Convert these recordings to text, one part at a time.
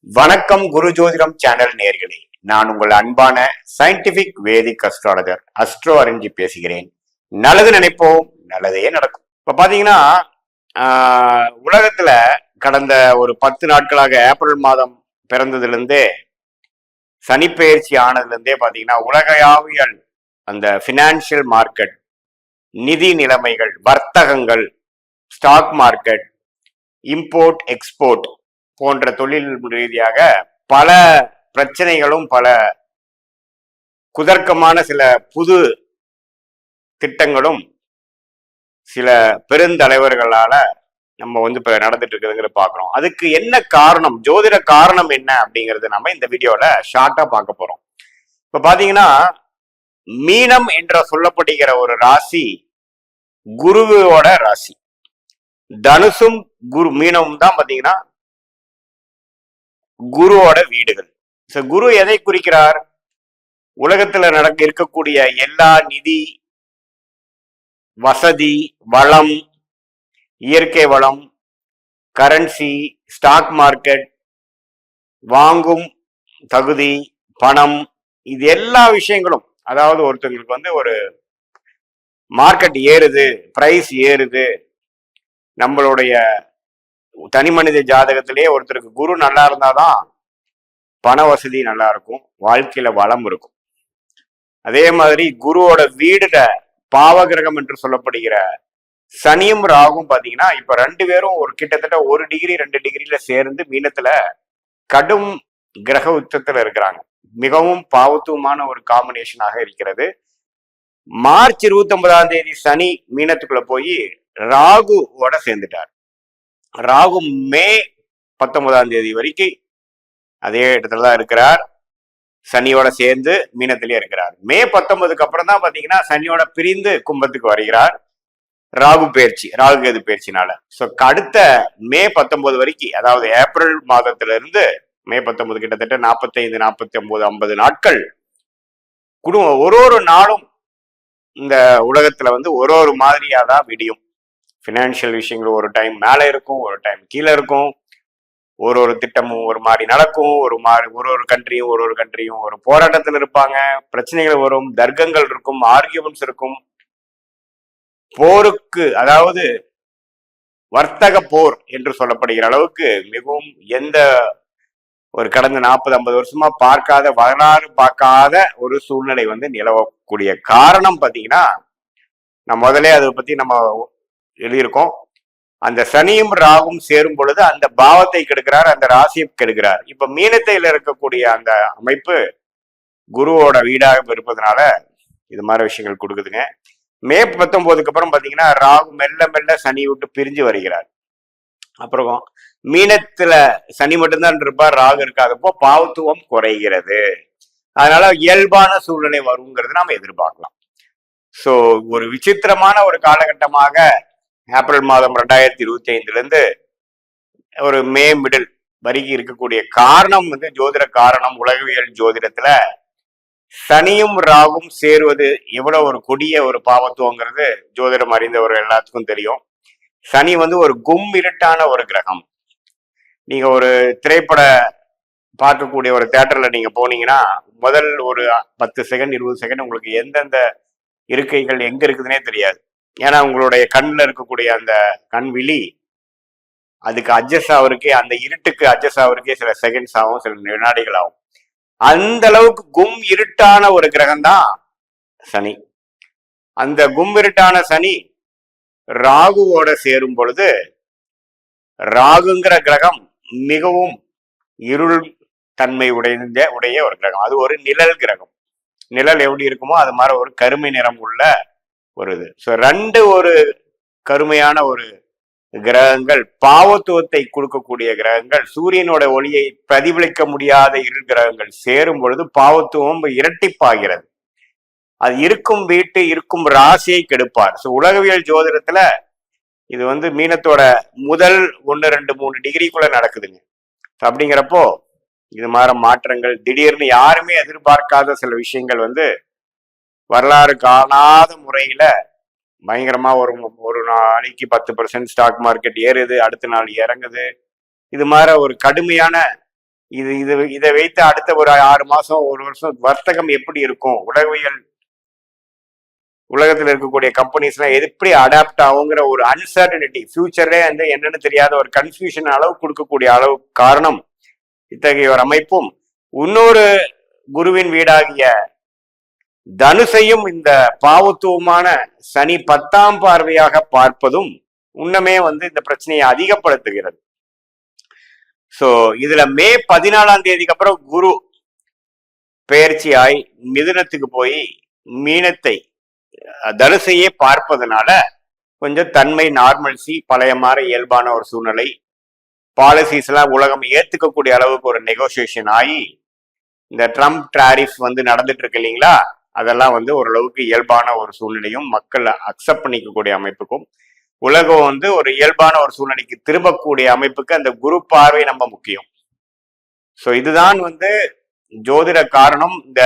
வணக்கம் குரு ஜோதிடம் சேனல் நேயர்களே. நான் உங்கள் அன்பான சயின்டிபிக் வேதிக் அஸ்ட்ராலஜர் அஸ்ட்ரோ அரஞ்சி பேசுகிறேன். நல்லது நினைப்போம், நல்லதே நடக்கும். இப்ப பாத்தீங்கன்னா உலகத்துல கடந்த ஒரு 10 நாட்களாக ஏப்ரல் மாதம் பிறந்ததுல இருந்தே சனிப்பெயர்ச்சி ஆனதுல இருந்தே பாத்தீங்கன்னா உலகையாவிய அந்த பினான்சியல் மார்க்கெட், நிதி நிலைமைகள், வர்த்தகங்கள், ஸ்டாக் மார்க்கெட், இம்போர்ட் எக்ஸ்போர்ட் போன்ற தொழில் ரீதியாக பல பிரச்சனைகளும் பல குதர்க்கமான சில புது திட்டங்களும் சில பெருந்தலைவர்களால நம்ம இப்ப நடந்துட்டு இருக்குதுங்கிற பாக்குறோம். அதுக்கு என்ன காரணம், ஜோதிட காரணம் என்ன அப்படிங்கறது நம்ம இந்த வீடியோல ஷார்ட்டா பார்க்க போறோம். இப்ப பாத்தீங்கன்னா மீனம் என்ற சொல்லப்படுகிற ஒரு ராசி குருவோட ராசி. தனுசும் குரு மீனமும் தான் பாத்தீங்கன்னா குருவோட வீடுகள். குரு எதை குறிக்கிறார்? உலகத்துல இருக்கக்கூடிய எல்லா நிதி, வசதி, வளம், இயற்கை வளம், கரன்சி, ஸ்டாக் மார்க்கெட், வாங்கும் தகுதி, பணம், இது எல்லா விஷயங்களும், அதாவது ஒருத்தங்களுக்கு ஒரு மார்க்கெட் ஏறுது, பிரைஸ் ஏறுது, நம்மளுடைய தனி மனித ஜாதகத்திலேயே ஒருத்தருக்கு குரு நல்லா இருந்தாதான் பண வசதி நல்லா இருக்கும், வாழ்க்கையில வளம் இருக்கும். அதே மாதிரி குருவோட வீடுல பாவகிரகம் என்று சொல்லப்படுகிற சனியும் ராகும் பாத்தீங்கன்னா இப்ப 2 பேரும் ஒரு கிட்டத்தட்ட 1 டிகிரி 2 டிகிரில சேர்ந்து மீனத்துல கடும் கிரக உச்சத்துல இருக்கிறாங்க. மிகவும் பாவத்துவமான ஒரு காம்பினேஷனாக இருக்கிறது. மார்ச் 29ஆம் தேதி சனி மீனத்துக்குள்ள போய் ராகுவோட சேர்ந்துட்டார். ராகு மே 19ஆம் தேதி வரைக்கும் அதே இடத்துலதான் இருக்கிறார். சனியோட சேர்ந்து மீனத்திலே இருக்கிறார். மே 19க்கு அப்புறம் தான் பாத்தீங்கன்னா சனியோட பிரிந்து கும்பத்துக்கு வருகிறார். ராகு கேது பயிற்சினால. அடுத்த மே 19 வரைக்கும், அதாவது ஏப்ரல் மாதத்துல இருந்து மே 19 கிட்டத்தட்ட 45, 49, 50 நாட்கள் குடும்பம் ஒரு நாளும் இந்த உலகத்துல ஒரு மாதிரியாதான் விடியும். பினான்சியல் விஷயங்கள் ஒரு டைம் மேல இருக்கும், ஒரு டைம் கீழே இருக்கும். ஒரு திட்டமும் ஒரு மாதிரி நடக்கும். ஒரு கண்ட்ரியும் ஒரு போராட்டத்தில் இருப்பாங்க. பிரச்சனைகள் வரும், தர்க்கங்கள் இருக்கும், ஆர்கியூமெண்ட்ஸ் இருக்கும். போருக்கு, அதாவது வர்த்தக போர் என்று சொல்லப்படுகிற அளவுக்கு மிகவும் எந்த ஒரு கடந்த 40-50 வருஷமா வரலாறு பார்க்காத ஒரு சூழ்நிலை நிலவக்கூடிய காரணம் பாத்தீங்கன்னா, நான் முதலே அதை பத்தி நம்ம எழுதியிருக்கோம். அந்த சனியும் ராகும் சேரும் பொழுது அந்த பாவத்தை கெடுக்கிறார், அந்த ராசியை கெடுக்கிறார். இப்ப மீனத்தையில இருக்கக்கூடிய அந்த அமைப்பு குருவோட வீடாக இருப்பதனால இது மாதிரி விஷயங்கள் கொடுக்குதுங்க. மே 19க்கு அப்புறம் பாத்தீங்கன்னா ராகு மெல்ல மெல்ல சனி விட்டு பிரிஞ்சு வருகிறார். அப்புறம் மீனத்துல சனி மட்டும்தான் இருப்பார், ராகு இருக்காதப்போ பாவத்துவம் குறைகிறது. அதனால இயல்பான சூழ்நிலை வருங்கிறது நாம எதிர்பார்க்கலாம். சோ ஒரு விசித்திரமான ஒரு காலகட்டமாக ஏப்ரல் மாதம் 2025 இருந்து ஒரு மே மிடில் வரைக்கும் இருக்கக்கூடிய காரணம் ஜோதிட காரணம். உலகவியல் ஜோதிடத்துல சனியும் ராகும் சேருவது எவ்வளவு ஒரு கொடிய ஒரு பாவத்துவங்கிறது ஜோதிடம் அறிந்தவர் எல்லாத்துக்கும் தெரியும். சனி ஒரு இருட்டான ஒரு கிரகம். நீங்க ஒரு திரைப்பட பார்க்கக்கூடிய ஒரு தியேட்டர்ல நீங்க போனீங்கன்னா முதல் ஒரு 10 செகண்ட் 20 செகண்ட் உங்களுக்கு எந்தெந்த இருக்கைகள் எங்க இருக்குதுன்னே தெரியாது. ஏன்னா உங்களுடைய கண்ணில் இருக்கக்கூடிய அந்த கண் விழி அதுக்கு அட்ஜஸ்ட் ஆகுறதுக்கே, அந்த இருட்டுக்கு அட்ஜஸ்ட் ஆகுறதுக்கே சில செகண்ட்ஸ் ஆகும், சில வினாடிகள் ஆகும். அந்த அளவுக்கு இருட்டான ஒரு கிரகம் தான் சனி. அந்த இருட்டான சனி ராகுவோட சேரும் பொழுது, ராகுங்கிற கிரகம் மிகவும் இருள் தன்மை உடைய ஒரு கிரகம். அது ஒரு நிழல் கிரகம். நிழல் எப்படி இருக்குமோ அது மாதிரி ஒரு கருமை நிறம் உள்ள ஒரு இது. ஒரு கருமையான ஒரு கிரகங்கள், பாவத்துவத்தை கொடுக்கக்கூடிய கிரகங்கள், சூரியனோட ஒளியை பிரதிபலிக்க முடியாத இருள் கிரகங்கள் சேரும் பொழுது பாவத்துவம் இரட்டிப்பாகிறது. அது இருக்கும் வீட்டு இருக்கும் ராசியை கெடுப்பார். உலகவியல் ஜோதிடத்துல இது மீனத்தோட முதல் 1, 2, 3 டிகிரிக்குள்ள நடக்குதுங்க. அப்படிங்கிறப்போ இது மாதிரி மாற்றங்கள் திடீர்னு யாருமே எதிர்பார்க்காத சில விஷயங்கள் வரலாறு காணாத முறையில பயங்கரமா ஒரு நாளைக்கு 10% ஸ்டாக் மார்க்கெட் ஏறுது, அடுத்த நாள் இறங்குது. இது மாதிரி ஒரு கடுமையான இது இது இதை வைத்து அடுத்த ஒரு 6 மாசம் 1 வருஷம் வர்த்தகம் எப்படி இருக்கும், உலகத்தில் இருக்கக்கூடிய கம்பெனிஸ் எல்லாம் எப்படி அடாப்ட் ஆகுங்கிற ஒரு அன்சர்டனிட்டி, ஃபியூச்சர்ல வந்து என்னன்னு தெரியாத ஒரு கன்ஃபியூஷன் அளவு கொடுக்கக்கூடிய அளவு காரணம் இத்தகைய ஒரு அமைப்பும், இன்னொரு குருவின் வீடாகிய தனுசையும் இந்த பாவத்துவமான சனி 10ஆம் பார்வையாக பார்ப்பதும் இன்னமே வந்து இந்த பிரச்சனையை அதிகப்படுத்துகிறது. சோ இதுல மே 14ஆம் தேதிக்கு அப்புறம் குரு பெயர்ச்சியாய் மிதுனத்துக்கு போய் மீனத்தை தனுசையே பார்ப்பதனால கொஞ்சம் தன்மை நார்மல்சி பழைய மாதிரி இயல்பான ஒரு சூழ்நிலை, பாலிசிஸ் எல்லாம் உலகம் ஏத்துக்கக்கூடிய அளவுக்கு ஒரு நெகோசியேஷன் ஆகி இந்த ட்ரம்ப் டாரிஃப் வந்து நடந்துட்டு இருக்கு இல்லைங்களா, அதெல்லாம் வந்து ஓரளவுக்கு இயல்பான ஒரு சூழ்நிலையும் மக்கள் அக்செப்ட் பண்ணிக்கக்கூடிய அமைப்புக்கும் உலகம் வந்து ஒரு இயல்பான ஒரு சூழ்நிலைக்கு திரும்பக்கூடிய அமைப்புக்கு அந்த குரு பார்வை நம்ம முக்கியம். ஸோ இதுதான் வந்து ஜோதிட காரணம். இந்த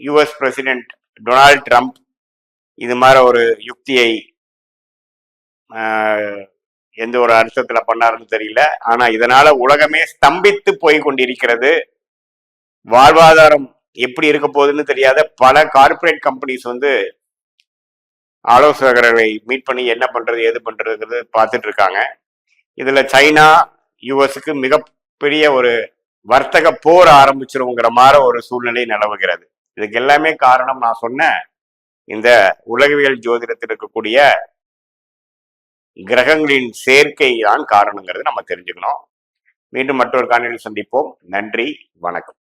யுஎஸ் பிரசிடென்ட் டொனால்ட் ட்ரம்ப் இது மாதிரி ஒரு யுக்தியை எந்த ஒரு அர்த்தத்துல பண்ணாருன்னு தெரியல. ஆனா இதனால உலகமே ஸ்தம்பித்து போய் கொண்டிருக்கிறது. வாழ்வாதாரம் எப்படி இருக்க போகுதுன்னு தெரியாத பல கார்பரேட் கம்பெனிஸ் வந்து ஆலோசகர்களை மீட் பண்ணி என்ன பண்றது ஏது பண்றதுங்கிறது பார்த்துட்டு இருக்காங்க. இதுல சைனா யுஎஸ்க்கு மிகப்பெரிய ஒரு வர்த்தக போர் ஆரம்பிச்சிருங்கிற மாதிரி ஒரு சூழ்நிலை நிலவுகிறது. இதுக்கு எல்லாமே காரணம் நான் சொன்ன இந்த உலகவியல் ஜோதிடத்தில் இருக்கக்கூடிய கிரகங்களின் சேர்க்கை தான் காரணங்கிறது நம்ம தெரிஞ்சுக்கணும். மீண்டும் மற்றொரு காணொலியில் சந்திப்போம். நன்றி, வணக்கம்.